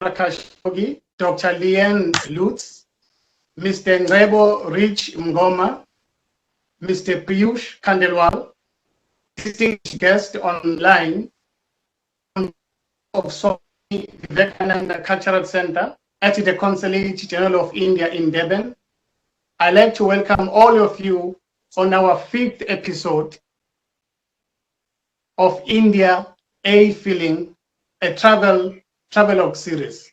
Kashogi, Dr. Leanne Lutz, Mr. Ngebo Rich Mgoma, Mr. Piyush Kandelwal, distinguished guest online of Swami Vivekananda Cultural Center at the Consulate General of India in Devon. I'd like to welcome all of you on our 5th episode of India A Feeling, a travelogue series.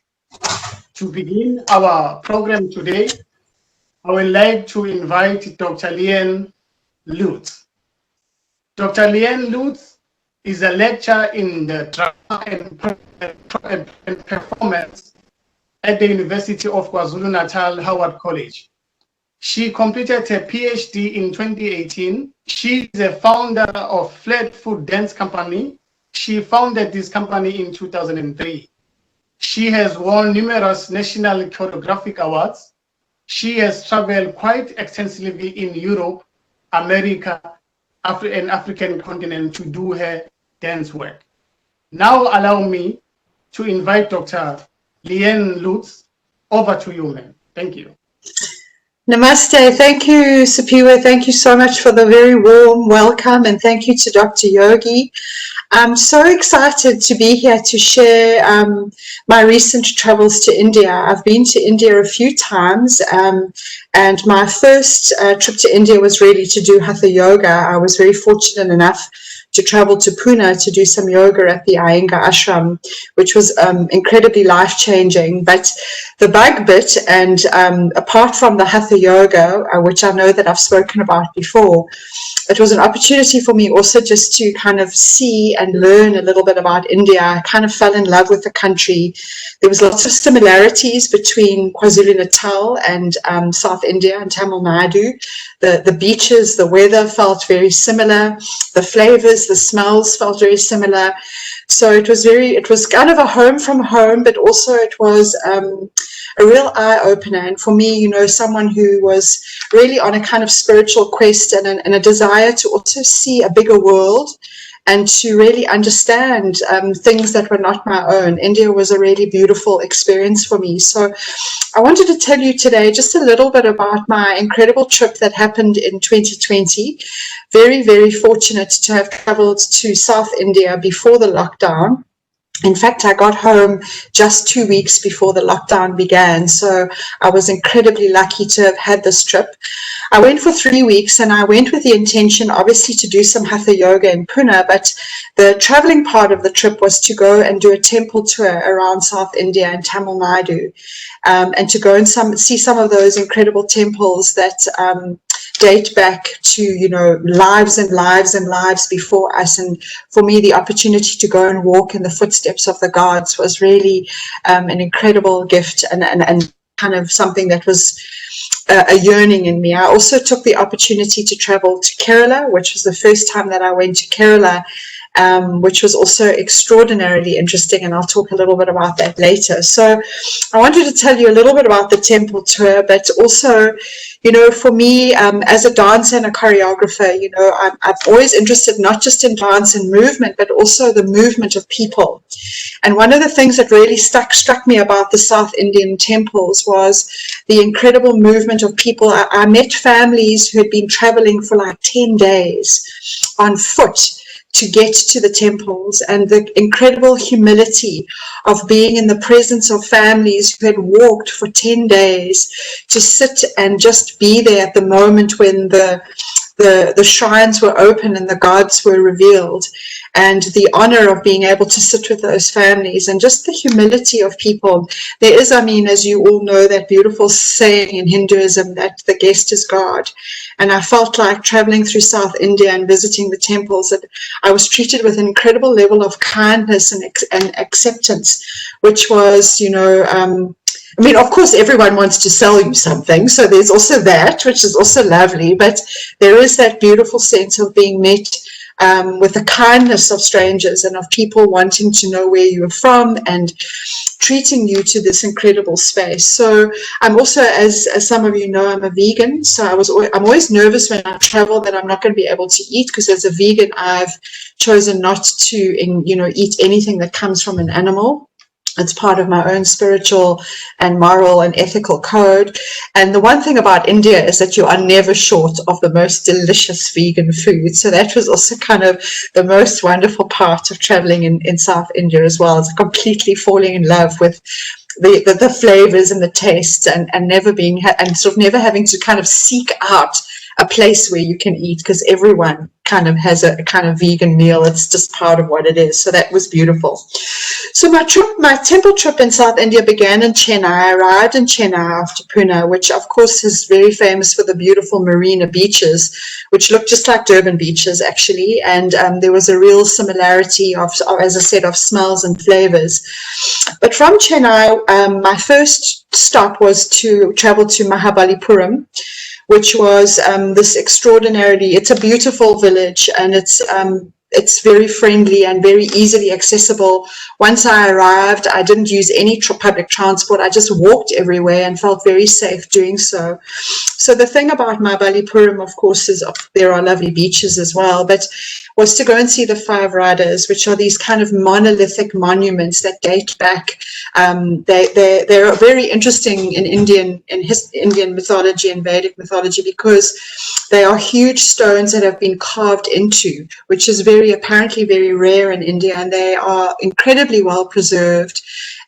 To begin our program today, I would like to invite Dr. Leanne Lutz. Dr. Leanne Lutz is a lecturer in the drama and performance at the University of KwaZulu-Natal Howard College. She completed her PhD in 2018. She is a founder of Flat Food Dance Company. She founded this company in 2003. She has won numerous national choreographic awards. She has traveled quite extensively in Europe, America, and African continent to do her dance work. Now allow me to invite Dr. Leanne Lutz. Over to you, ma'am. Thank you. Namaste. Thank you, Sapiwa. Thank you so much for the very warm welcome, and thank you to Dr. Yogi. I'm so excited to be here to share my recent travels to India. I've been to India a few times, and my first trip to India was really to do Hatha Yoga. I was very fortunate enough to travel to Pune to do some yoga at the Iyengar Ashram, which was incredibly life-changing. But the bug bit, and apart from the Hatha Yoga, which I know that I've spoken about before, it was an opportunity for me also just to kind of see and learn a little bit about India. I kind of fell in love with the country. There was lots of similarities between KwaZulu-Natal and South India and Tamil Nadu. The beaches, the weather felt very similar. The flavors, the smells felt very similar. So it was kind of a home from home, but also it was a real eye-opener. And for me, you know, someone who was really on a kind of spiritual quest and a desire to also see a bigger world and to really understand things that were not my own. India was a really beautiful experience for me. So I wanted to tell you today just a little bit about my incredible trip that happened in 2020. Very, very fortunate to have traveled to South India before the lockdown. In fact, I got home just 2 weeks before the lockdown began, so I was incredibly lucky to have had this trip. I went for 3 weeks, and I went with the intention, obviously, to do some Hatha Yoga in Pune, but the traveling part of the trip was to go and do a temple tour around South India and Tamil Nadu, and to go and see some of those incredible temples that date back to, you know, lives and lives and lives before us. And for me, the opportunity to go and walk in the footsteps of the gods was really an incredible gift and kind of something that was a yearning in me. I also took the opportunity to travel to Kerala, which was the first time that I went to Kerala, which was also extraordinarily interesting, and I'll talk a little bit about that later. So I wanted to tell you a little bit about the temple tour, but also, you know, for me, as a dancer and a choreographer, you know, I'm always interested not just in dance and movement, but also the movement of people. And one of the things that really struck me about the South Indian temples was the incredible movement of people. I met families who had been traveling for like 10 days on foot to get to the temples, and the incredible humility of being in the presence of families who had walked for 10 days to sit and just be there at the moment when the shrines were open and the gods were revealed, and the honor of being able to sit with those families, and just the humility of people. There is, I mean, as you all know, that beautiful saying in Hinduism that the guest is God. And I felt like traveling through South India and visiting the temples that I was treated with an incredible level of kindness and acceptance, which was, you know, I mean, of course, everyone wants to sell you something, so there's also that, which is also lovely, but there is that beautiful sense of being met with the kindness of strangers and of people wanting to know where you are from and treating you to this incredible space. So I'm also, as some of you know, I'm a vegan, so I'm always nervous when I travel that I'm not going to be able to eat, because as a vegan, I've chosen not to, you know, eat anything that comes from an animal. It's part of my own spiritual and moral and ethical code. And the one thing about India is that you are never short of the most delicious vegan food. So that was also kind of the most wonderful part of traveling in South India as well. It's completely falling in love with the flavors and the tastes, and never being and sort of never having to kind of seek out a place where you can eat, because everyone kind of has a kind of vegan meal. It's just part of what it is. So that was beautiful. So my temple trip in South India began in Chennai. I arrived in Chennai after Pune, which of course is very famous for the beautiful marina beaches, which look just like Durban beaches actually. And there was a real similarity of, as I said, of smells and flavors. But from Chennai, my first stop was to travel to Mahabalipuram, which was this extraordinarily, it's a beautiful village, and it's very friendly and very easily accessible. Once I arrived, I didn't use any public transport. I just walked everywhere and felt very safe doing so. So the thing about Mahabalipuram, of course, is there are lovely beaches as well, but was to go and see the Five Radhas, which are these kind of monolithic monuments that date back. They're very interesting in Indian mythology and Vedic mythology, because they are huge stones that have been carved into, which is apparently very rare in India, and they are incredibly well preserved.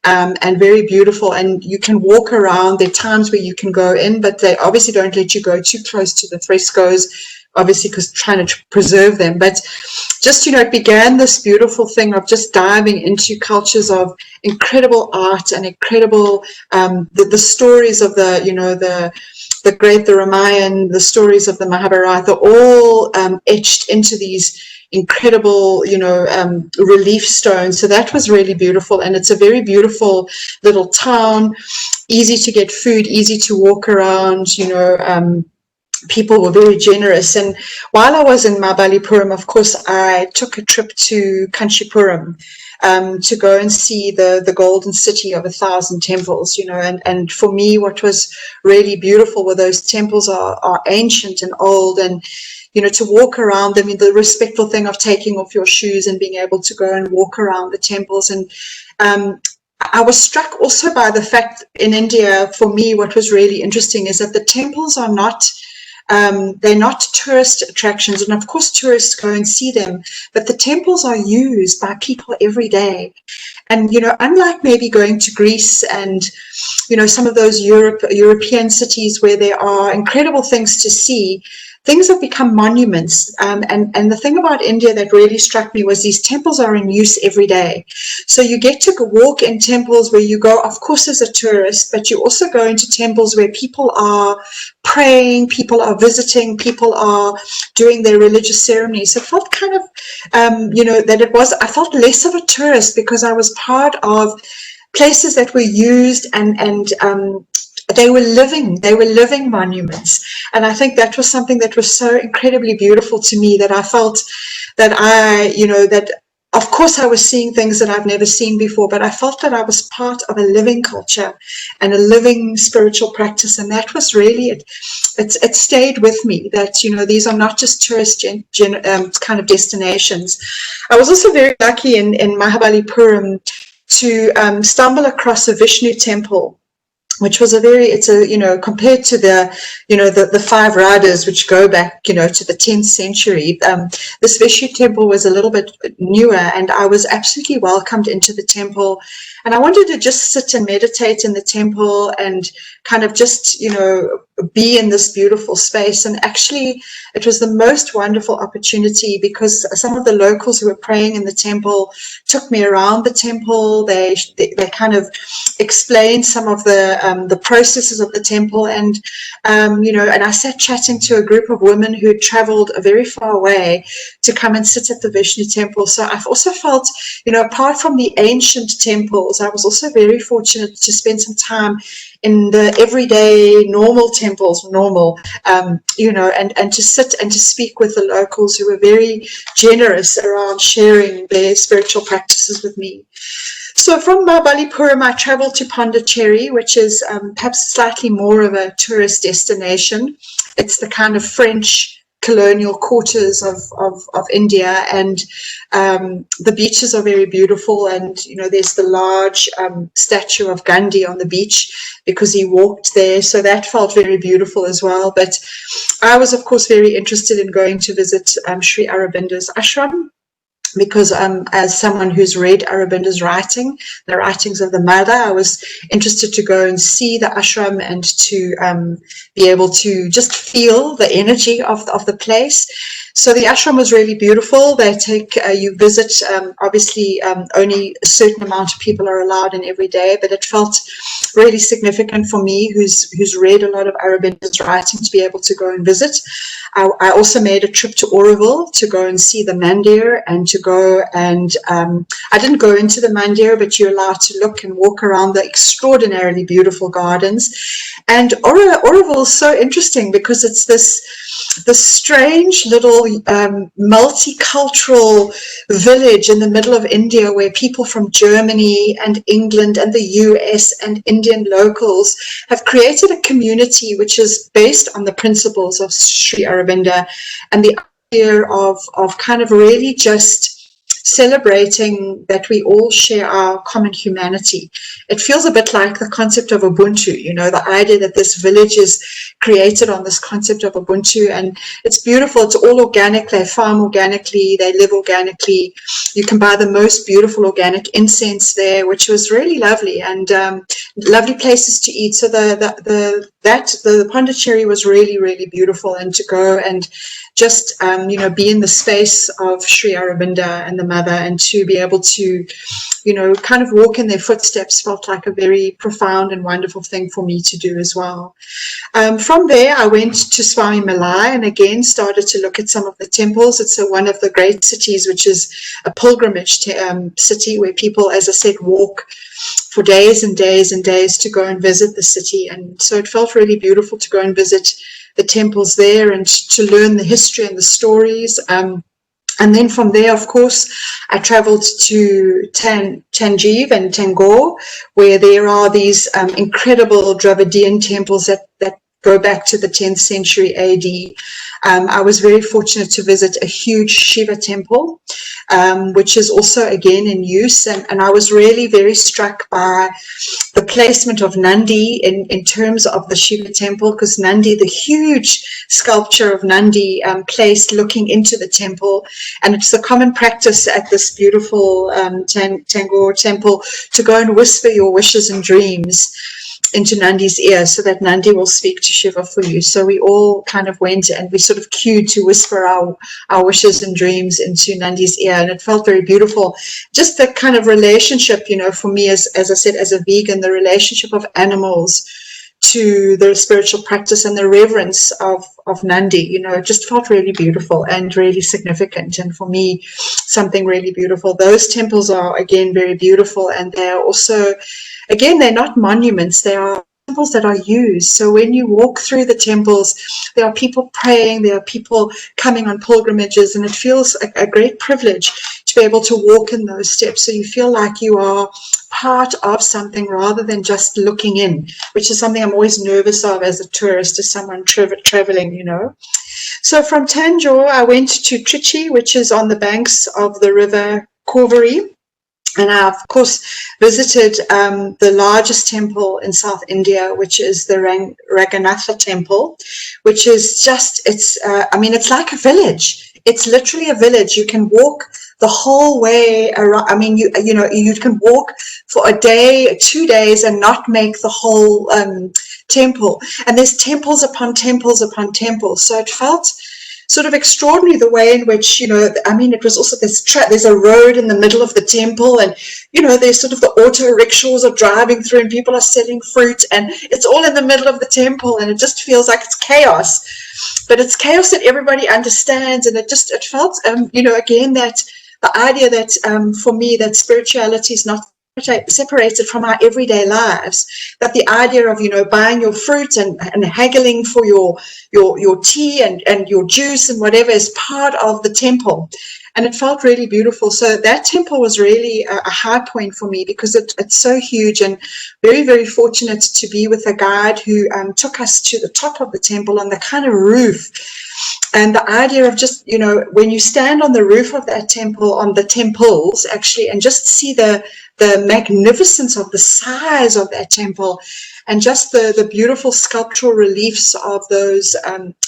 And very beautiful, and you can walk around. There are times where you can go in, but they obviously don't let you go too close to the frescoes, obviously because trying to preserve them. But just, it began this beautiful thing of just diving into cultures of incredible art and incredible the stories of the Ramayana, the stories of the Mahabharata, all etched into these incredible, relief stones. So that was really beautiful, and it's a very beautiful little town, easy to get food, easy to walk around, people were very generous. And while I was in Mahabalipuram, of course, I took a trip to Kanchipuram to go and see the golden city of 1,000 temples, and for me, what was really beautiful were those temples are ancient and old, and to walk around them, the respectful thing of taking off your shoes and being able to go and walk around the temples. And I was struck also by the fact in India, for me, what was really interesting is that the temples are not, they're not tourist attractions. And of course, tourists go and see them, but the temples are used by people every day. And, unlike maybe going to Greece and, some of those European cities where there are incredible things to see, things have become monuments. And the thing about India that really struck me was these temples are in use every day. So you get to walk in temples where you go, of course, as a tourist, but you also go into temples where people are praying, people are visiting, people are doing their religious ceremonies. So it felt kind of, I felt less of a tourist because I was part of places that were used and they were living monuments. And I think that was something that was so incredibly beautiful to me, that I felt that that of course I was seeing things that I've never seen before, but I felt that I was part of a living culture and a living spiritual practice. And that was really, it stayed with me, that, these are not just tourist kind of destinations. I was also very lucky in Mahabalipuram to stumble across a Vishnu temple, which was compared to the Five Radhas, which go back, to the 10th century, this Vishnu temple was a little bit newer, and I was absolutely welcomed into the temple. And I wanted to just sit and meditate in the temple and kind of just, be in this beautiful space. And actually, it was the most wonderful opportunity, because some of the locals who were praying in the temple took me around the temple. They kind of explained some of the processes of the temple, and and I sat chatting to a group of women who had traveled a very far way to come and sit at the Vishnu temple. So I've also felt, apart from the ancient temples, I was also very fortunate to spend some time in the everyday normal temples, and to sit and to speak with the locals who were very generous around sharing their spiritual practices with me. So from Mahabalipuram, I traveled to Pondicherry, which is perhaps slightly more of a tourist destination. It's the kind of French colonial quarters of India, and the beaches are very beautiful. And there's the large statue of Gandhi on the beach because he walked there, so that felt very beautiful as well. But I was, of course, very interested in going to visit Sri Aurobindo's ashram, because as someone who's read Aurobindo's writing, the writings of the mother, I was interested to go and see the ashram and to be able to just feel the energy of the place. So the ashram was really beautiful. They take you visit, obviously only a certain amount of people are allowed in every day, but it felt really significant for me, who's read a lot of Aurobindo's writing, to be able to go and visit. I also made a trip to Oroville to go and see the mandir, and to go and I didn't go into the mandir, but you're allowed to look and walk around the extraordinarily beautiful gardens. And Oroville is so interesting because it's this strange little multicultural village in the middle of India, where people from Germany and England and the US and Indian locals have created a community which is based on the principles of Sri Aurobindo, and the idea of kind of really just celebrating that we all share our common humanity. It feels a bit like the concept of Ubuntu, the idea that this village is created on this concept of Ubuntu, and it's beautiful. It's all organic. They farm organically, they live organically. You can buy the most beautiful organic incense there, which was really lovely, and lovely places to eat. So the Pondicherry was really, really beautiful, and to go and just be in the space of Sri Aurobindo and the mother, and to be able to kind of walk in their footsteps felt like a very profound and wonderful thing for me to do as well. From there, I went to Swami Malai, and again started to look at some of the temples. It's one of the great cities, which is a pilgrimage city, where people, as I said, walk for days and days and days to go and visit the city. And so it felt really beautiful to go and visit the temples there and to learn the history and the stories. And then from there, of course, I traveled to Tangier and Tangor, where there are these incredible Dravidian temples that go back to the 10th century AD. I was very fortunate to visit a huge Shiva temple, which is also again in use. And I was really very struck by the placement of Nandi in terms of the Shiva temple, because Nandi, the huge sculpture of Nandi placed looking into the temple. And it's a common practice at this beautiful Tangor temple to go and whisper your wishes and dreams into Nandi's ear, so that Nandi will speak to Shiva for you. So we all kind of went and we sort of queued to whisper our wishes and dreams into Nandi's ear, and it felt very beautiful. Just the kind of relationship, for me, as I said, as a vegan, the relationship of animals to the spiritual practice and the reverence of Nandi, it just felt really beautiful and really significant, and for me, something really beautiful. Those temples are, again, very beautiful, and they are also, again, they're not monuments, they are temples that are used. So when you walk through the temples, there are people praying, there are people coming on pilgrimages, and it feels a great privilege to be able to walk in those steps. So you feel like you are part of something rather than just looking in, which is something I'm always nervous of as a tourist, as someone traveling, So from Tanjore, I went to Trichy, which is on the banks of the river Cauvery. And I, of course, visited the largest temple in South India, which is the Ranganatha temple, which is just, it's like a village. It's literally a village. You can walk the whole way around. I mean, you can walk for a day, 2 days, and not make the whole temple. And there's temples upon temples upon temples. So it felt sort of extraordinary the way in which, it was also there's a road in the middle of the temple, and, there's sort of the auto rickshaws are driving through and people are selling fruit, and it's all in the middle of the temple, and it just feels like it's chaos, but it's chaos that everybody understands. And it felt, again, that the idea that for me, that spirituality is not separated from our everyday lives, that the idea of buying your fruit and haggling for your tea and your juice and whatever is part of the temple. and it felt really beautiful. So that temple was really a high point for me, because it's so huge, and very, very fortunate to be with a guide who took us to the top of the temple on the kind of roof. And the idea of just, when you stand on the roof of that temple, on the temples actually, and just see the magnificence of the size of that temple, and just the beautiful sculptural reliefs of those,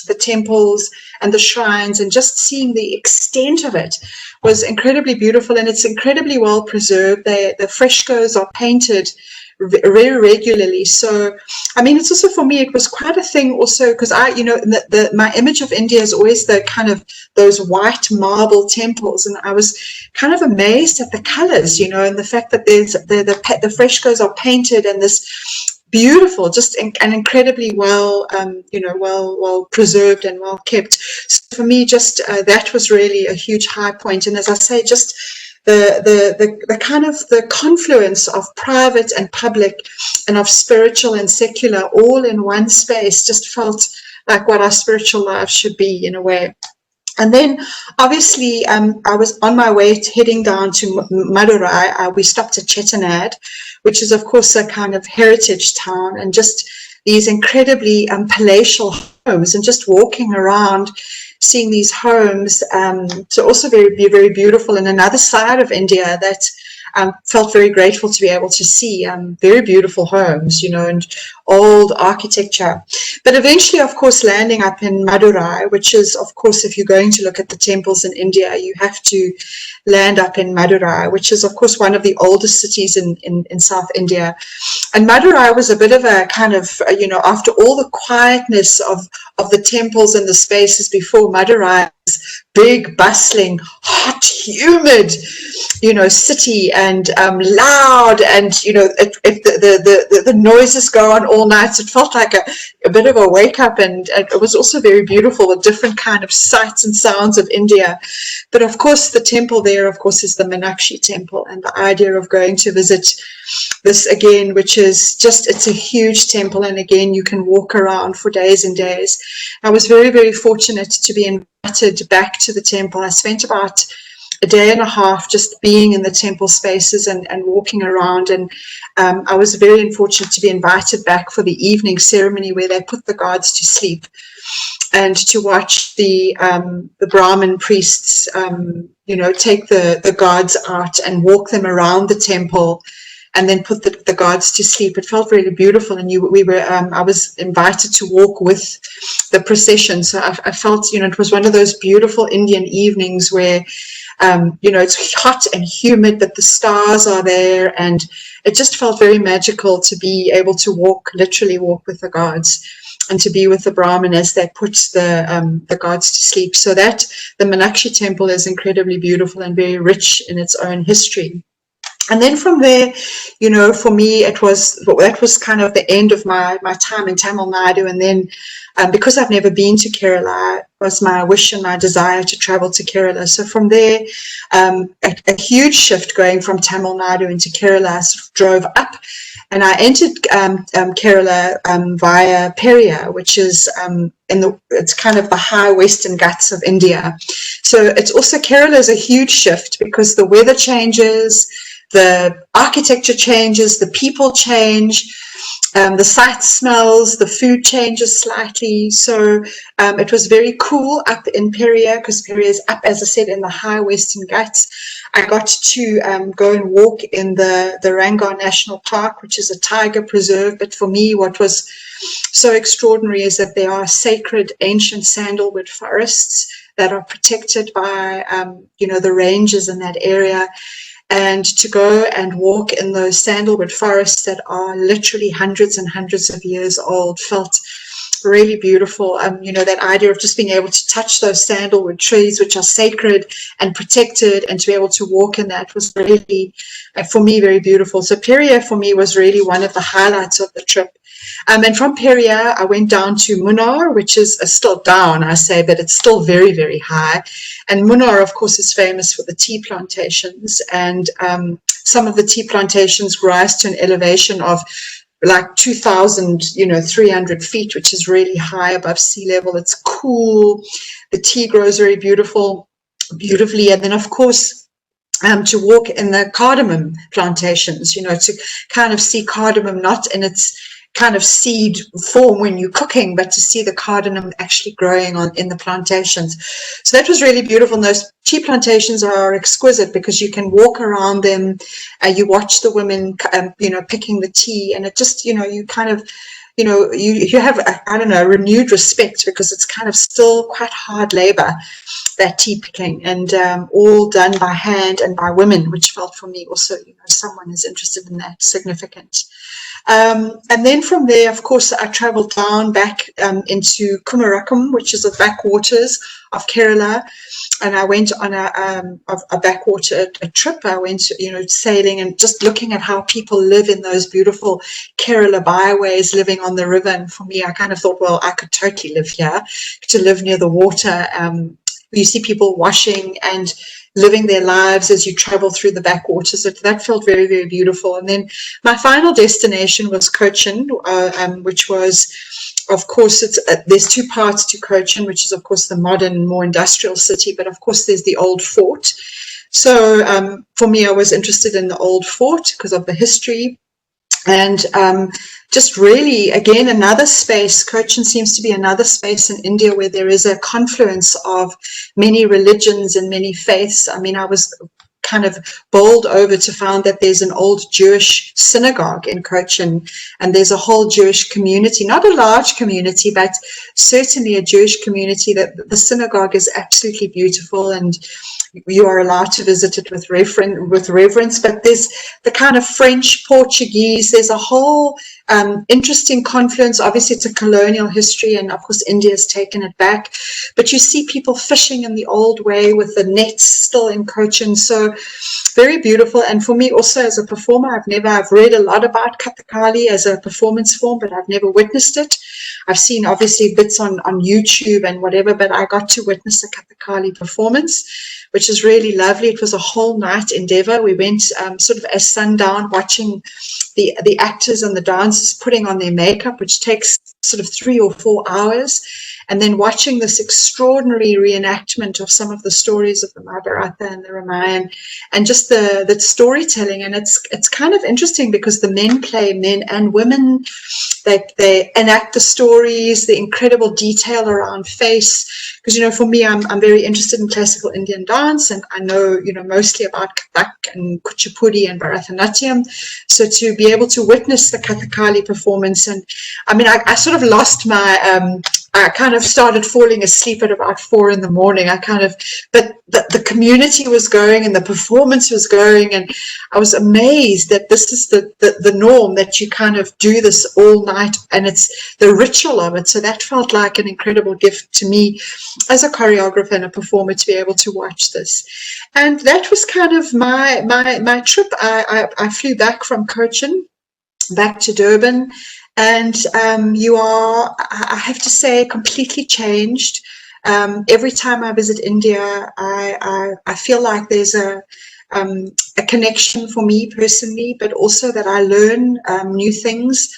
the temples and the shrines, and just seeing the extent of it was incredibly beautiful. And it's incredibly well preserved. The frescoes are painted very regularly. So, I mean, it's also, for me, it was quite a thing also, because my image of India is always the kind of those white marble temples, and I was kind of amazed at the colors, and the fact that there's the frescoes are painted, and this beautiful, just and incredibly well, well preserved and well kept. So for me, just that was really a huge high point. And as I say, just the kind of the confluence of private and public, and of spiritual and secular, all in one space, just felt like what our spiritual lives should be, in a way. And then, obviously, I was on my way heading down to Madurai. We stopped at Chettinad, which is, of course, a kind of heritage town, and just these incredibly palatial homes, and just walking around, seeing these homes, so also very, very beautiful. And another side of India that felt very grateful to be able to see, very beautiful homes, and old architecture. But eventually, of course, landing up in Madurai, which is, of course, if you're going to look at the temples in India, you have to land up in Madurai, which is, of course, one of the oldest cities in South India. And Madurai was a bit of a kind of, after all the quietness of the temples and the spaces before, Madurai is big, bustling, hot, humid, city, and loud, and if the noises go on all night. It felt like a bit of a wake up, and it was also very beautiful with different kind of sights and sounds of India. But of course, the temple there, of course, is the Meenakshi temple, and the idea of going to visit this again, which is just, it's a huge temple, and again, you can walk around for days and days. I was very, very fortunate to be invited back to the temple. I spent about a day and a half just being in the temple spaces and walking around, and I was very unfortunate to be invited back for the evening ceremony where they put the gods to sleep, and to watch the Brahmin priests, take the gods out and walk them around the temple, and then put the gods to sleep. It felt really beautiful, and I was invited to walk with the procession. So I felt, it was one of those beautiful Indian evenings where, it's hot and humid, but the stars are there, and it just felt very magical to be able to literally walk with the gods, and to be with the Brahmin as they put the gods to sleep. So that the Meenakshi temple is incredibly beautiful and very rich in its own history. And then from there, for me, that was kind of the end of my time in Tamil Nadu. And then because I've never been to Kerala, it was my wish and my desire to travel to Kerala. So from there, a huge shift going from Tamil Nadu into Kerala. I sort of drove up, and I entered Kerala via Periyar, which is it's kind of the high Western Ghats of India. So it's also, Kerala is a huge shift because the weather changes, the architecture changes, the people change, the sight smells, the food changes slightly. So it was very cool up in Periyar, because Periyar is up, as I said, in the high Western Ghats. I got to go and walk in the Rangar National Park, which is a tiger preserve. But for me, what was so extraordinary is that there are sacred ancient sandalwood forests that are protected by, the ranges in that area. And to go and walk in those sandalwood forests that are literally hundreds and hundreds of years old felt really beautiful. That idea of just being able to touch those sandalwood trees, which are sacred and protected, and to be able to walk in that was really, for me, very beautiful. So Periyar for me was really one of the highlights of the trip. And from Periyar, I went down to Munnar, which is still down, I say, but it's still very, very high. And Munnar, of course, is famous for the tea plantations. And some of the tea plantations rise to an elevation of like 2,300 feet, which is really high above sea level. It's cool. The tea grows very beautiful. beautifully. And then, of course, to walk in the cardamom plantations, you know, to kind of see cardamom not in its kind of seed form when you're cooking, but to see the cardamom actually growing on in the plantations. So that was really beautiful. And those tea plantations are exquisite because you can walk around them, you watch the women, you know, picking the tea, and it just, you know, you kind of, you know, you have, I don't know, renewed respect, because it's kind of still quite hard labor, that tea picking, and all done by hand and by women, which felt for me also, you know, someone is interested in that, significant. And then from there, of course, I travelled down back into Kumarakom, which is the backwaters of Kerala, and I went on a backwater trip. I went, you know, sailing and just looking at how people live in those beautiful Kerala byways, living on the river. And for me, I kind of thought, well, I could totally live here, to live near the water. You see people washing and living their lives as you travel through the backwaters. That felt very, very beautiful. And then my final destination was Cochin, which was, of course, there's two parts to Cochin, which is, of course, the modern, more industrial city, but of course there's the old fort. So for me, I was interested in the old fort because of the history. And just really, again, another space. Cochin seems to be another space in India where there is a confluence of many religions and many faiths. I mean, I was kind of bowled over to find that there's an old Jewish synagogue in Cochin, and there's a whole Jewish community, not a large community, but certainly a Jewish community. That the synagogue is absolutely beautiful, and you are allowed to visit it with reverence. But there's the kind of French, Portuguese, there's a whole interesting confluence. Obviously, it's a colonial history, and of course, India has taken it back. But you see people fishing in the old way with the nets still in Cochin. So very beautiful. And for me also as a performer, I've read a lot about Kathakali as a performance form, but I've never witnessed it. I've seen obviously bits on YouTube and whatever, but I got to witness a Kathakali performance, which is really lovely. It was a whole night endeavor. We went sort of as sundown, watching the actors and the dancers putting on their makeup, which takes sort of 3 or 4 hours, and then watching this extraordinary reenactment of some of the stories of the Mahabharata and the Ramayana, and just the storytelling. And it's kind of interesting because the men play men and women. They enact the stories, the incredible detail around face. Because, you know, for me, I'm very interested in classical Indian dance, and I know, you know, mostly about Kathak and Kuchipudi and Bharatanatyam. So to be able to witness the Kathakali performance, and I mean, I sort of lost my, I kind of started falling asleep at about 4 in the morning. But the community was going and the performance was going, and I was amazed that this is the norm, that you kind of do this all night, and it's the ritual of it. So that felt like an incredible gift to me as a choreographer and a performer, to be able to watch this. And that was kind of my trip. I flew back from Cochin back to Durban, and you are, I have to say, completely changed. Every time I visit India, I feel like there's a connection for me personally, but also that I learn new things.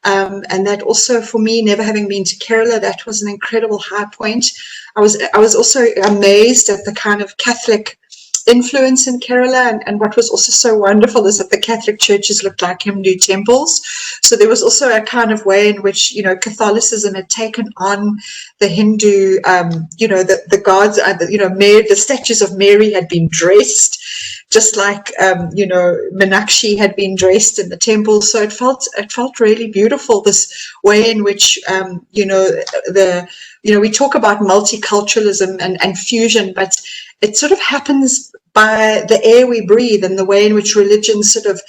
And that also for me, never having been to Kerala, that was an incredible high point. I was also amazed at the kind of Catholic influence in Kerala, and what was also so wonderful is that the Catholic churches looked like Hindu temples. So there was also a kind of way in which, you know, Catholicism had taken on the Hindu, you know, the gods, you know, Mary, the statues of Mary had been dressed, just like, you know, Meenakshi had been dressed in the temple. So it felt really beautiful, this way in which, you know, we talk about multiculturalism and fusion, but it sort of happens by the air we breathe, and the way in which religions sort of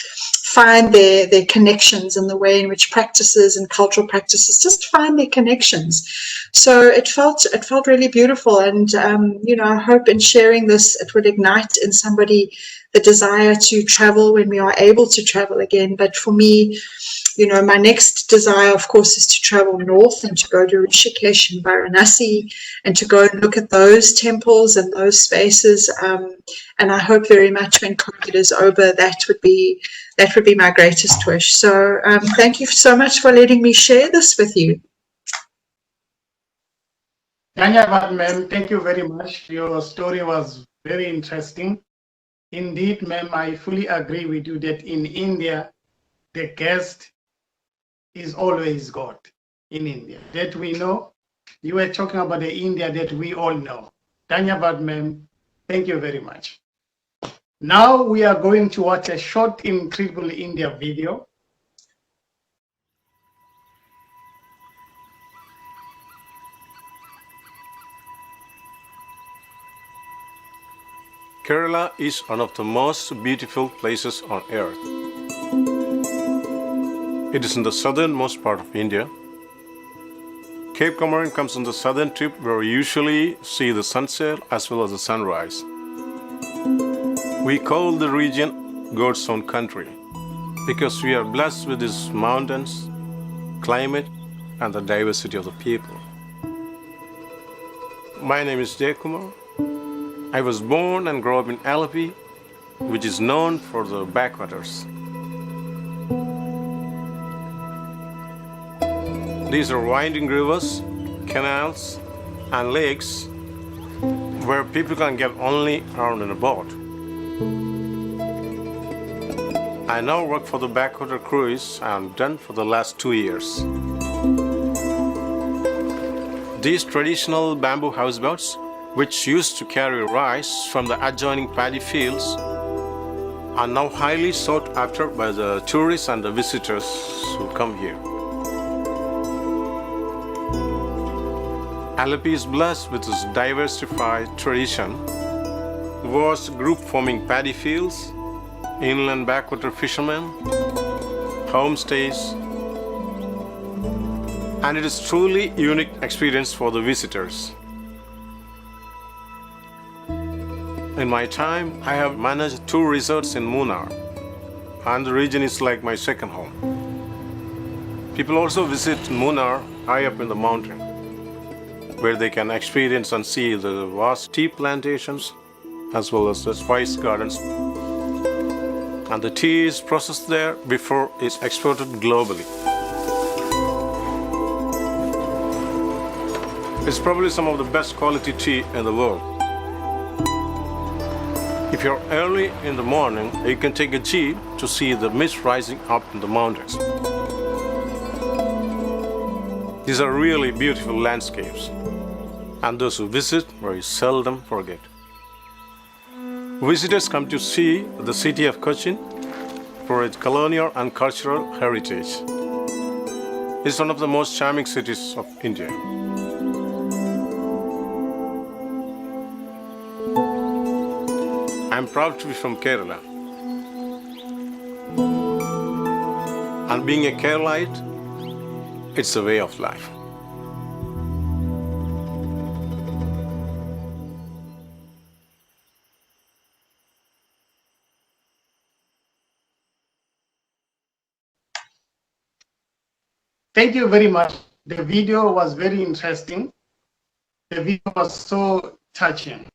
find their connections, and the way in which practices and cultural practices just find their connections. So it felt really beautiful, and you know, I hope in sharing this, it would ignite in somebody the desire to travel when we are able to travel again. But for me, you know, my next desire, of course, is to travel north and to go to Rishikesh and Varanasi and to go and look at those temples and those spaces. And I hope very much when COVID is over, that would be my greatest wish. So thank you so much for letting me share this with you. Dhanyavad, ma'am. Thank you very much. Your story was very interesting. Indeed, ma'am, I fully agree with you that in India, the guest is always God in India. That we know. You were talking about the India that we all know. Dhanyavad, ma'am. Thank you very much. Now we are going to watch a short, incredible India video. Kerala is one of the most beautiful places on earth. It is in the southernmost part of India. Cape Comorin comes on the southern tip where we usually see the sunset as well as the sunrise. We call the region God's own country because we are blessed with its mountains, climate, and the diversity of the people. My name is Jayakumar. I was born and grew up in Alleppey, which is known for the backwaters. These are winding rivers, canals, and lakes where people can get only around in a boat. I now work for the backwater cruise and I'm done for the last 2 years. These traditional bamboo houseboats, which used to carry rice from the adjoining paddy fields, are now highly sought after by the tourists and the visitors who come here. Alleppey is blessed with its diversified tradition, vast group-forming paddy fields, inland backwater fishermen, homestays, and it is truly unique experience for the visitors. In my time, I have managed 2 resorts in Munnar, and the region is like my second home. People also visit Munnar high up in the mountain, where they can experience and see the vast tea plantations as well as the spice gardens. And the tea is processed there before it's exported globally. It's probably some of the best quality tea in the world. If you're early in the morning, you can take a jeep to see the mist rising up in the mountains. These are really beautiful landscapes, and those who visit very seldom forget. Visitors come to see the city of Cochin for its colonial and cultural heritage. It's one of the most charming cities of India. I'm proud to be from Kerala. And being a Keralite, it's a way of life. Thank you very much. The video was very interesting. The video was so touching.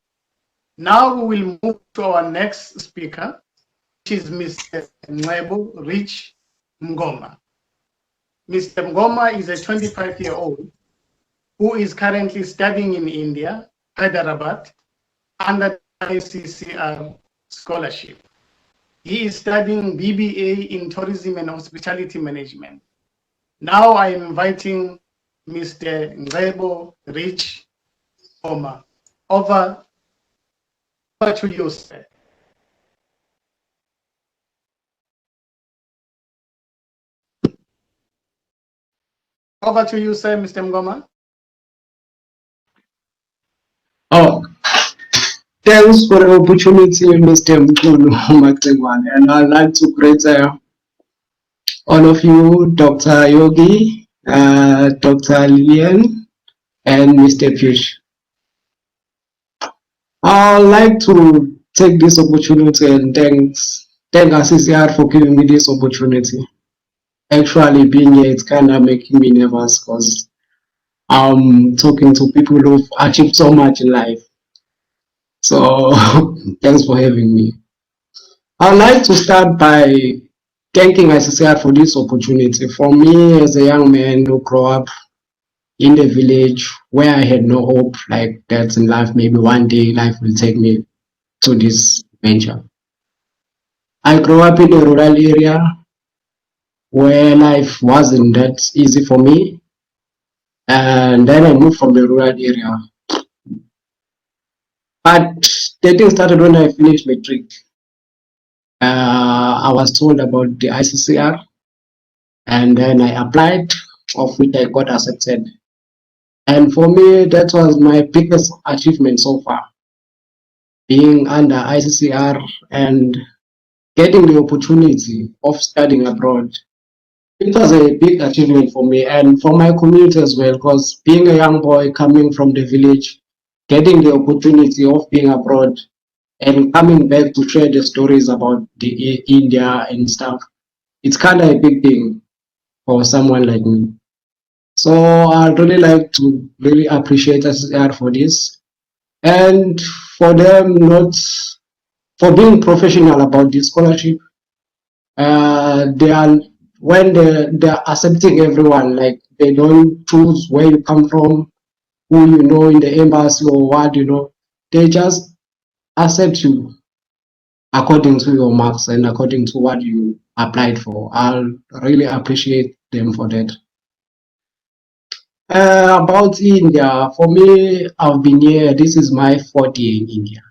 Now we will move to our next speaker, which is Mr. Ngebo Rich Mngoma. Mr. Mngoma is a 25-year-old who is currently studying in India, Hyderabad, under ICCR scholarship. He is studying BBA in Tourism and Hospitality Management. Now I am inviting Mr. Ngebo Rich Mngoma. Over to you, sir. Over to you, sir, Mr. Mngoma. Oh, thanks for the opportunity, Mr. Mngoma, and I'd like to greet all of you, Dr. Yogi, Dr. Lilian, and Mr. Piyush. I'd like to take this opportunity and thank ICCR for giving me this opportunity. Actually, being here, it's kind of making me nervous because I'm talking to people who've achieved so much in life. So, thanks for having me. I'd like to start by thanking ICCR for this opportunity. For me, as a young man who grew up in the village where I had no hope like that in life, maybe one day life will take me to this venture. I grew up in a rural area where life wasn't that easy for me, and then I moved from the rural area. But the thing started when I finished matric. I was told about the ICCR, and then I applied, of which I got accepted. And for me, that was my biggest achievement so far, being under ICCR and getting the opportunity of studying abroad. It was a big achievement for me and for my community as well, because being a young boy coming from the village, getting the opportunity of being abroad and coming back to share the stories about the India and stuff, it's kind of a big thing for someone like me. So I'd really like to really appreciate SSR for this, and for them not for being professional about this scholarship. They are when they're accepting everyone, like they don't choose where you come from, who you know in the embassy or what you know. They just accept you according to your marks and according to what you applied for. I'll really appreciate them for that. About India, for me, I've been here. This is my 4th year in India.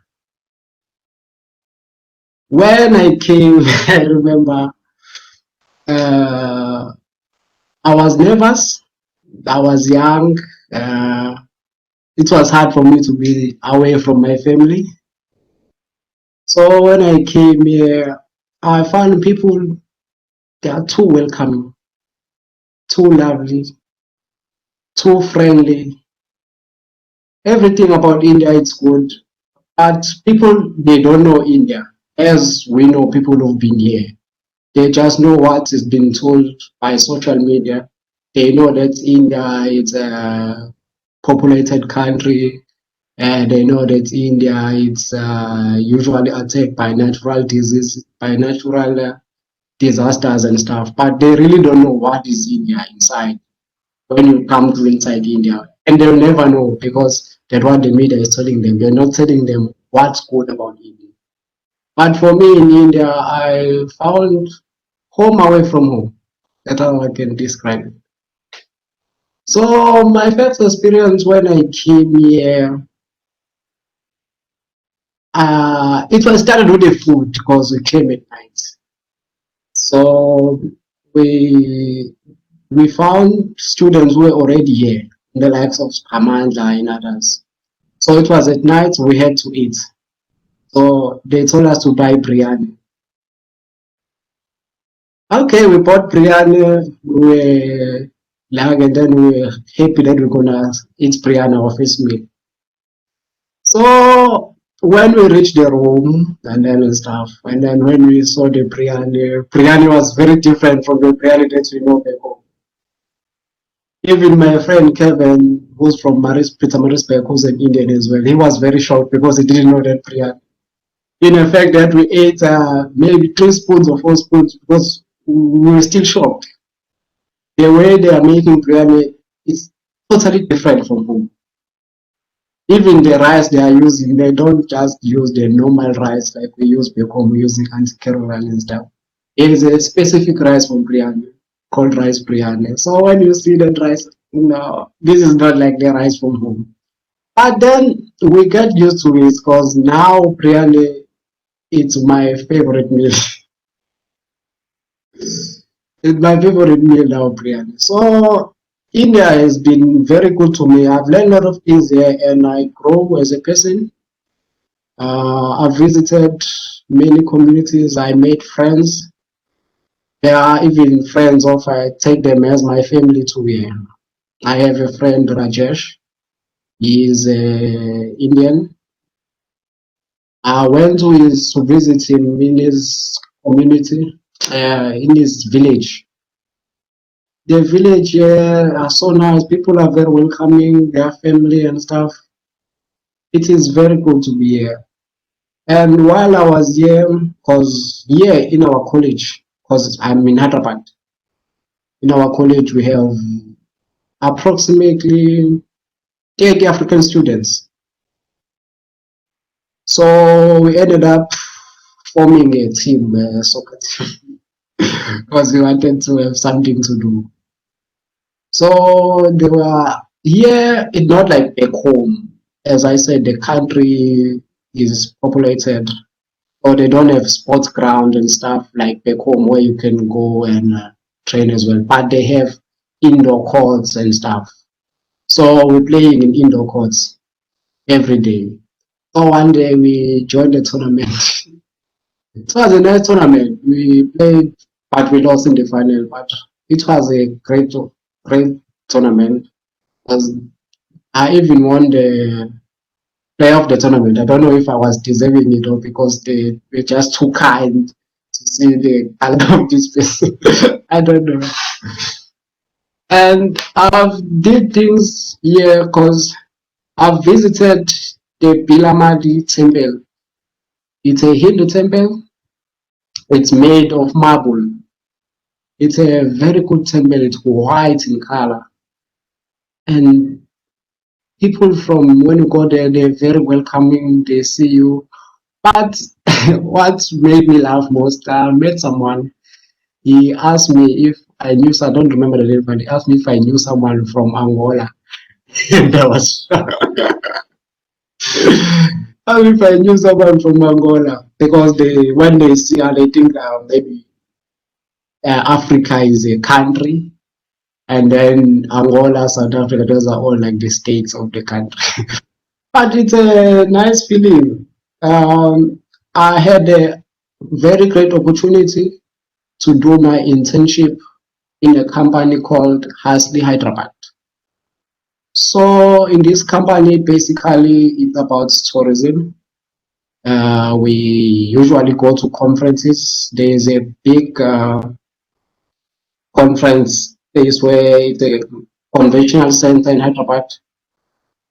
When I came, I remember I was nervous. I was young. Uh, it was hard for me to be away from my family. So when I came here, I found people, they are too welcoming, too lovely, too friendly. Everything about India is good, but people, they don't know India as we know people who've been here. They just know what is being told by social media. They know that India is a populated country, and they know that India is usually attacked by natural disease, by natural disasters and stuff. But they really don't know what is India inside when you come to inside India, and they'll never know because that's what the media is telling them. They're not telling them what's good about India. But for me in India, I found home away from home. That's how I can describe it. So my first experience when I came here, it was started with the food because we came at night. So we we found students who were already here, the likes of Amanda and others. So it was at night we had to eat. So they told us to buy biryani. Okay, we bought biryani. We were like, and then we were happy that we're gonna eat biryani our first meal. So when we reached the room and then and stuff, and then when we saw the biryani, biryani was very different from the biryani that we know back home. Even my friend Kevin, who's from Peter Marisburg, who's an Indian as well, he was very shocked because he didn't know that biryani. In the fact that we ate maybe 3 spoons or 4 spoons because we were still shocked. The way they are making biryani is totally different from home. Even the rice they are using, they don't just use the normal rice like we use back home, using anti-carol and stuff. It is a specific rice from biryani called rice biryani. So when you see that rice, no, this is not like the rice from home. But then we get used to it because now biryani, it's my favorite meal. It's my favorite meal now, biryani. So India has been very good to me. I've learned a lot of things here and I grow as a person. I've visited many communities. I made friends. There are even friends of I take them as my family to here. I have a friend Rajesh. He is Indian. I went to visit him in his community, in his village. The village here are so nice. People are very welcoming. Their family and stuff. It is very good to be here. And while I was here, because here in our college, because I'm in Hyderabad, in our college we have approximately 30 African students. So we ended up forming a team, a soccer team, because we wanted to have something to do. So they were here, it's not like back home. As I said, the country is populated, or they don't have sports ground and stuff like back home where you can go and train as well. But they have indoor courts and stuff. So we're playing in indoor courts every day. So one day we joined a tournament. It was a nice tournament. We played, but we lost in the final. But it was a great tournament. As I even won the player of the tournament. I don't know if I was deserving it or because they were just too kind to see the color of this person. I don't know. And I've did things here because I've visited the Bilamadi temple. It's a Hindu temple. It's made of marble. It's a very good temple. It's white in color. And people from when you go there, they're very welcoming. They see you. But what made me laugh most, I met someone. He asked me if I knew, I don't remember the name, but he asked me if I knew someone from Angola. And I was asked if I knew someone from Angola because when they see her, they think maybe Africa is a country, and then Angola, South Africa, those are all like the states of the country. But it's a nice feeling. I had a very great opportunity to do my internship in a company called Hasli Hyderabad. So in this company, basically, it's about tourism. We usually go to conferences. There is a big conference place where it's a conventional center in Hyderabad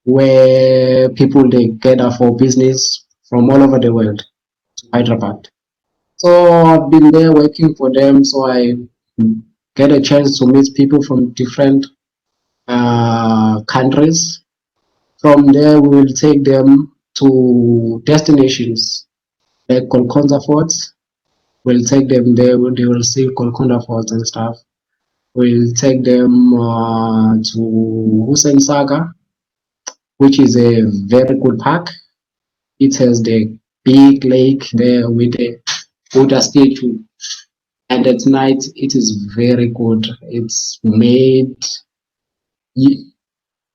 where people they gather for business from all over the world to Hyderabad. So I've been there working for them, so I get a chance to meet people from different countries. From there, we will take them to destinations like Golconda Forts. We'll take them there, they will see Golconda Forts and stuff. We'll take them to Hussein Saga, which is a very good park. It has the big lake there with the Buddha statue. And at night, it is very good. It's made,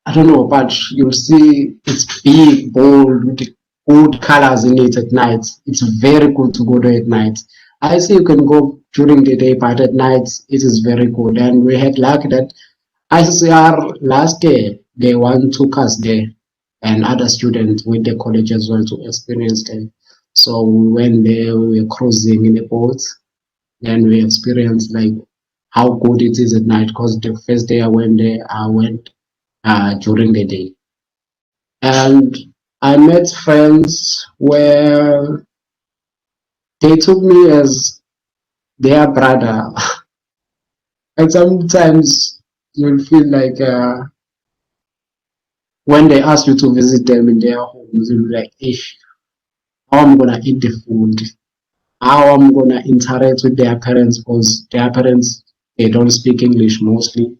I don't know, but you'll see it's big, bold, with good colors in it at night. It's very good to go there at night. I say you can go during the day, but at night it is very good. And we had luck that ICCR last year, they took us there and other students with the college as well to experience it. So we went there, we were cruising in a boat, and we experienced like how good it is at night because the first day I went there, I went during the day. And I met friends where they took me as their brother. And sometimes you'll feel like when they ask you to visit them in their homes, you'll be like, ish, how I'm gonna eat the food, how I'm gonna interact with their parents, because their parents they don't speak English mostly,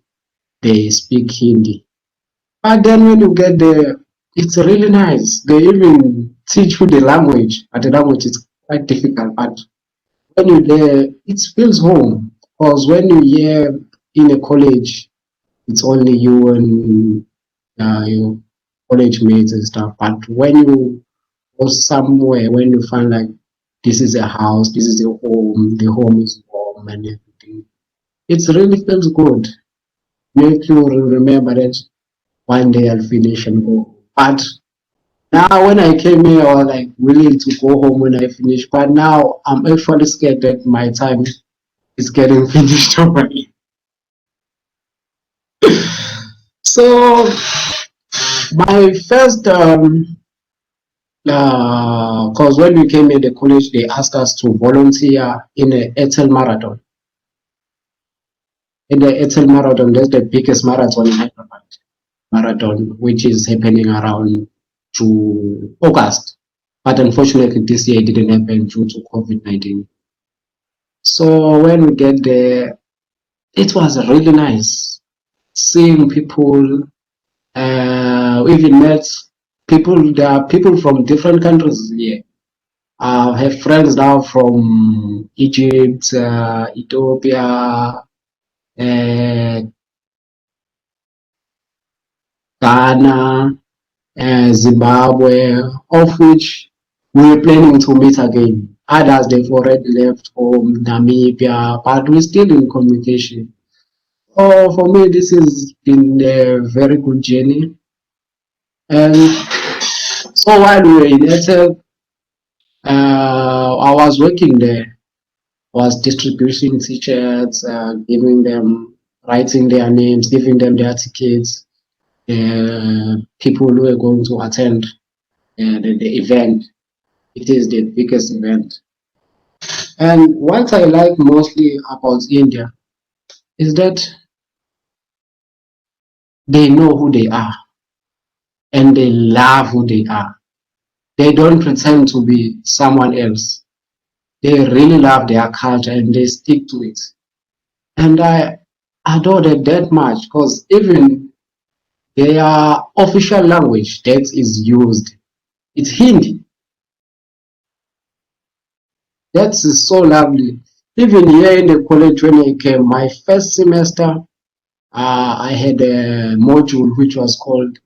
they speak Hindi. But then when you get there, it's really nice. They even teach you the language, but the language is quite difficult. But when you're there, it feels home. Because when you're here in a college, it's only you and your college mates and stuff. But when you go somewhere, when you find like this is a house, this is a home, the home is warm and everything, it really feels good. Make you remember that one day I'll finish and go. But now when I came here, I was like willing to go home when I finish. But now I'm actually scared that my time is getting finished already. So my first because when we came in the college, they asked us to volunteer in a Ethel marathon. In the Ethel marathon, that's the biggest marathon in Hyderabad marathon, which is happening around to August. But unfortunately, this year it didn't happen due to COVID-19. So when we get there, it was really nice seeing people. We even met people. There are people from different countries here. I have friends now from Egypt, Ethiopia, uh, Ghana, Zimbabwe, of which we were planning to meet again. Others, they've already left home, Namibia, but we're still in communication. Oh, for me, this has been a very good journey. And so while we were in Airtel, I was working there, was distributing t-shirts, giving them, writing their names, giving them their tickets, people who are going to attend the event. It is the biggest event. And what I like mostly about India is that they know who they are and they love who they are. They don't pretend to be someone else. They really love their culture and they stick to it. And I adore that that much because even their official language that is used, it's Hindi. That's so lovely. Even here in the college when I came, my first semester, I had a module which was called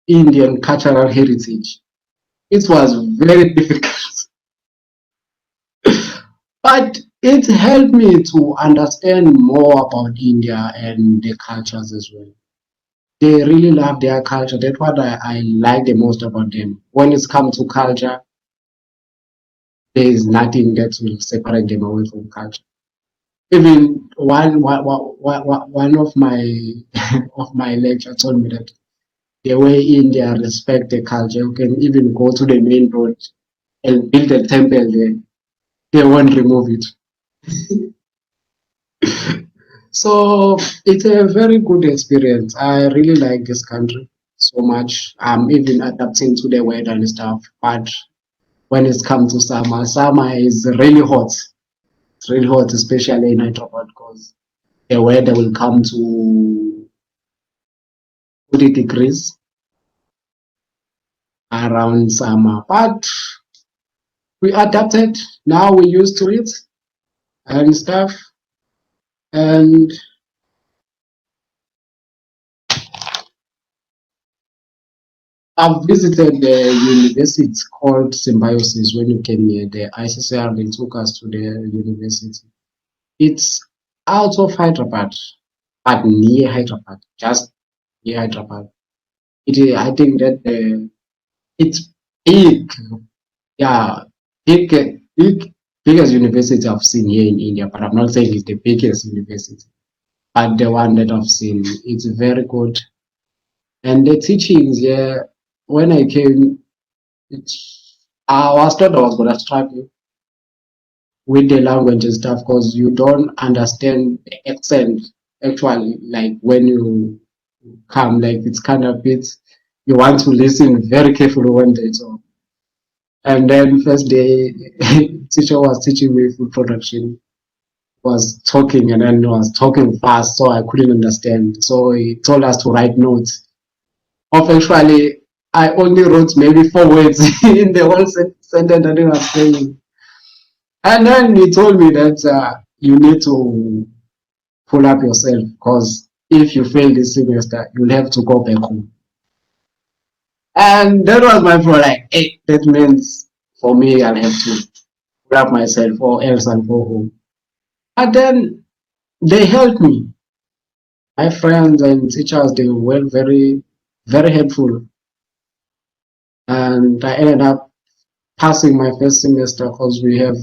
Indian Cultural Heritage. It was very difficult, but it helped me to understand more about India and the cultures as well. They really love their culture. That's what I like the most about them. When it's come to culture, there is nothing that will separate them away from culture. Even one of my of my lecture told me that the way India respect the culture, you can even go to the main road and build a temple there. They won't remove it. So it's a very good experience. I really like this country so much. I'm even adapting to the weather and stuff. But when it's come to summer, summer is really hot. It's really hot, especially in Hyderabad, because the weather will come to 40 degrees around summer. But we adapted. Now we used to it and stuff. And I've visited the university called Symbiosis when you came here. The ICCR they took us to the university. It's out of Hyderabad, but near Hyderabad, just near Hyderabad. I think that it's big, yeah, biggest university I've seen here in India. But I'm not saying it's the biggest university, but the one that I've seen, it's very good. And the teachings, yeah, when I came, I was thought I was gonna struggle with the language and stuff because you don't understand the accent actually. Like when you come, like it's kind of bit you want to listen very carefully when they talk. And then first day, teacher was teaching me food production, was talking and then was talking fast, so I couldn't understand. So he told us to write notes. Of actually, I only wrote maybe 4 words in the whole sentence that he was saying. And then he told me that you need to pull up yourself because if you fail this semester, you'll have to go back home. And that was my problem. Like, hey, that means for me, I'll have to pull up myself or else I'll go home. And then they helped me. My friends and teachers, they were very, very helpful. And I ended up passing my first semester because we have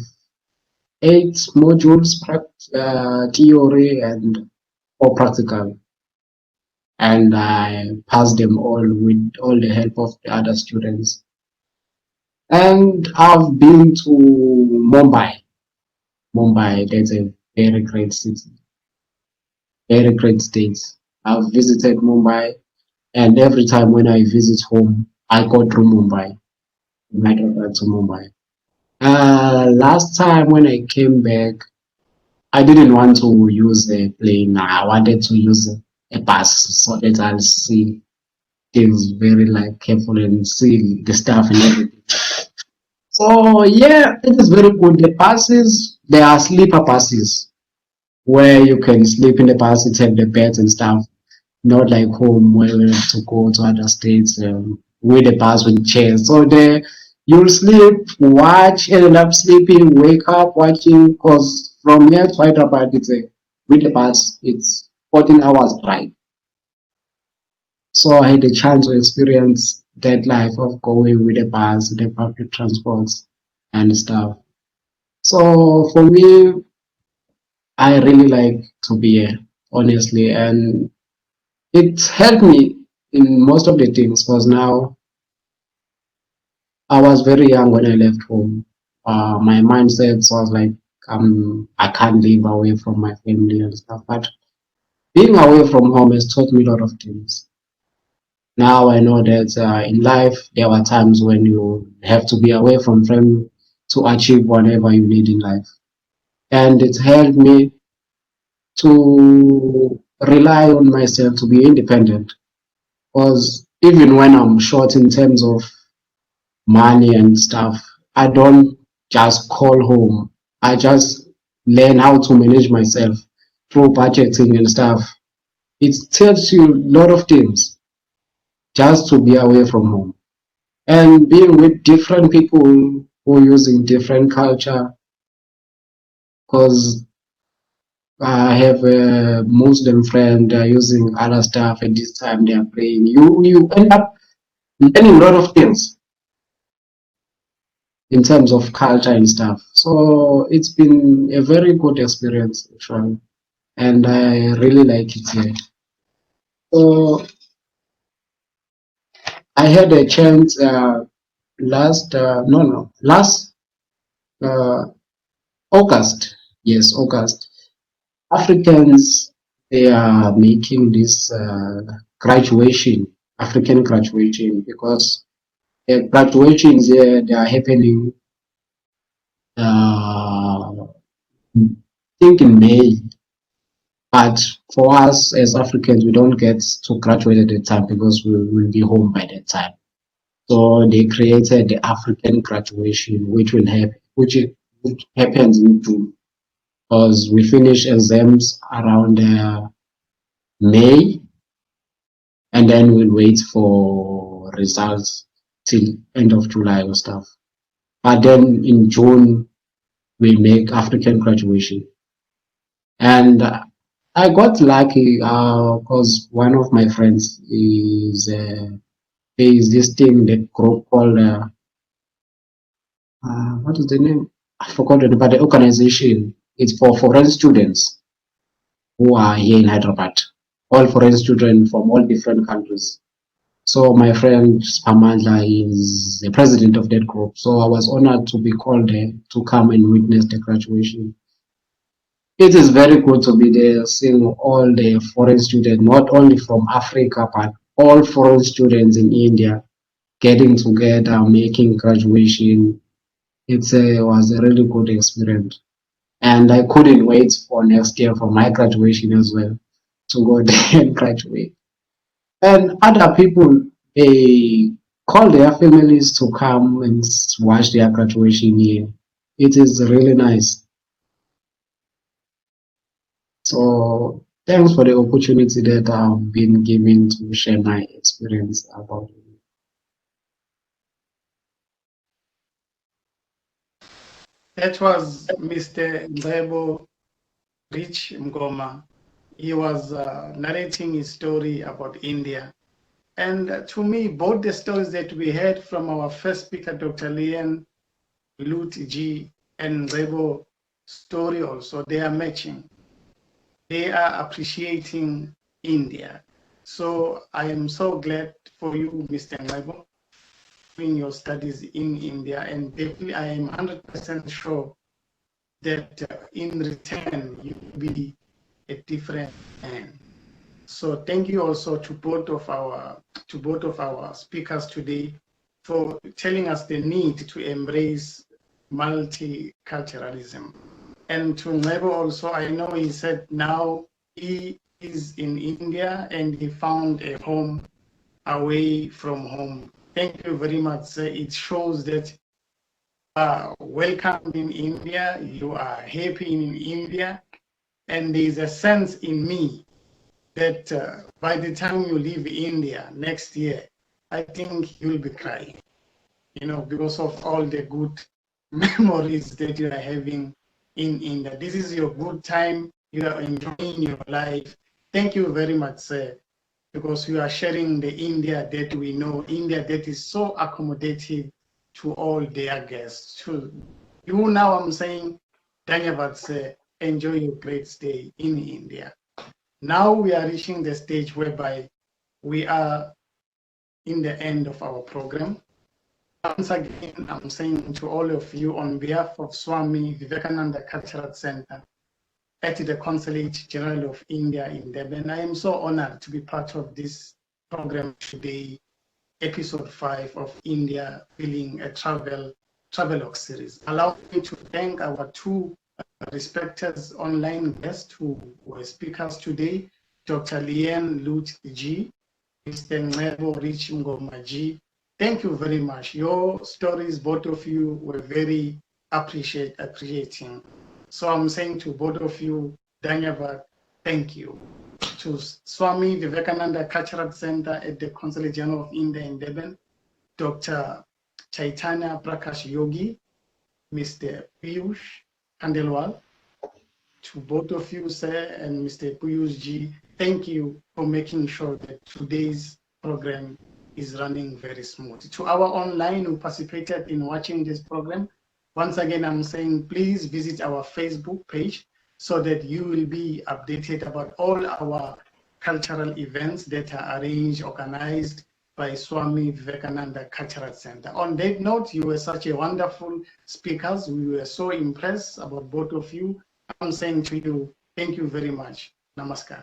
8 modules, theory and 4 practical. And I passed them all with all the help of the other students. And I've been to Mumbai. Mumbai, that's a very great city, very great state. I've visited Mumbai, and every time when I visit home, I go through Mumbai, Hyderabad to Mumbai. Last time when I came back, I didn't want to use a plane. I wanted to use a bus so that I'll see things very like careful and see the stuff and everything. So yeah, it is very good. The buses, they are sleeper buses where you can sleep in the bus, you take the beds and stuff. Not like home where we have to go to other states with the bus with chairs. So there you'll sleep, watch, end up sleeping, wake up watching. Because from here to Hyderabad, it's a with the bus, it's 14 hours drive. So I had a chance to experience that life of going with the bus, the public transports and stuff. So for me, I really like to be here, honestly, and it helped me in most of the things because now I was very young when I left home. My mindset was like, I can't live away from my family and stuff. But being away from home has taught me a lot of things. Now I know that in life there are times when you have to be away from family to achieve whatever you need in life. And it helped me to rely on myself to be independent. Because even when I'm short in terms of money and stuff, I don't just call home. I just learn how to manage myself through budgeting and stuff. It tells you a lot of things just to be away from home. And being with different people who are using different culture, because I have a Muslim friend using other stuff at this time they are praying. You end up learning a lot of things in terms of culture and stuff. So it's been a very good experience actually, and I really like it here. So I had a chance last uh, August. Yes, August. Africans they are making this graduation, African graduation, because graduations they are happening. I think in May. But for us as Africans, we don't get to graduate at that time because we will be home by that time. So they created the African graduation, which happens in June, because we finish exams around May, and then we'll wait for results till end of July or stuff. But then in June we make African graduation, and I got lucky because one of my friends is this thing that group called what is the name? I forgot it, but the organization it's for foreign students who are here in Hyderabad. All foreign students from all different countries. So my friend Spamandla is the president of that group. So I was honored to be called there to come and witness the graduation. It is very good to be there, seeing all the foreign students, not only from Africa, but all foreign students in India getting together, making graduation. Was a really good experience. And I couldn't wait for next year for my graduation as well to go there and graduate. And other people, they call their families to come and watch their graduation here. It is really nice. So thanks for the opportunity that I've been given to share my experience about it. That was Mr. Ndebo Rich Mgoma. He was narrating his story about India. And to me, both the stories that we heard from our first speaker, Dr. Lian Lut G, and Ndebo story also, they are matching. They are appreciating India. So I am so glad for you, Mr. Ndebo, doing your studies in India. And definitely, I am 100% sure that in return, you will be a different man. So thank you also to both of our speakers today for telling us the need to embrace multiculturalism. And to Nebo also, I know he said now he is in India and he found a home away from home. Thank you very much, sir. It shows that you are welcome in India, you are happy in India, and there's a sense in me that by the time you leave India next year, I think you'll be crying, because of all the good memories that you are having in India. This is your good time. You are enjoying your life. Thank you very much, sir, because you are sharing the India that we know, India that is so accommodative to all their guests. To you now, I'm saying, Dhanyavad, sir, enjoy your great stay in India. Now we are reaching the stage whereby we are in the end of our program. Once again, I'm saying to all of you on behalf of Swami Vivekananda Cultural Center at the Consulate General of India in Durban, I am so honored to be part of this program today, episode 5 of India Feeling a Travelogue series. Allow me to thank our two respected online guests who were speakers today, Dr. Lien Lut G, Mr. Nebo Rich Ngoma G. Thank you very much. Your stories, both of you, were very appreciating. So I'm saying to both of you, Dhanyavad, thank you. To Swami Vivekananda Cultural Center at the Consulate General of India in Durban, Dr. Chaitanya Prakash Yogi, Mr. Piyush Khandelwal, to both of you, sir, and Mr. Piyush Ji, thank you for making sure that today's program is running very smooth. To our online who participated in watching this program, once again, I'm saying please visit our Facebook page so that you will be updated about all our cultural events that are arranged, organized by Swami Vivekananda Cultural Center. On that note, you were such a wonderful speakers. We were so impressed about both of you. I'm saying to you, thank you very much. Namaskar.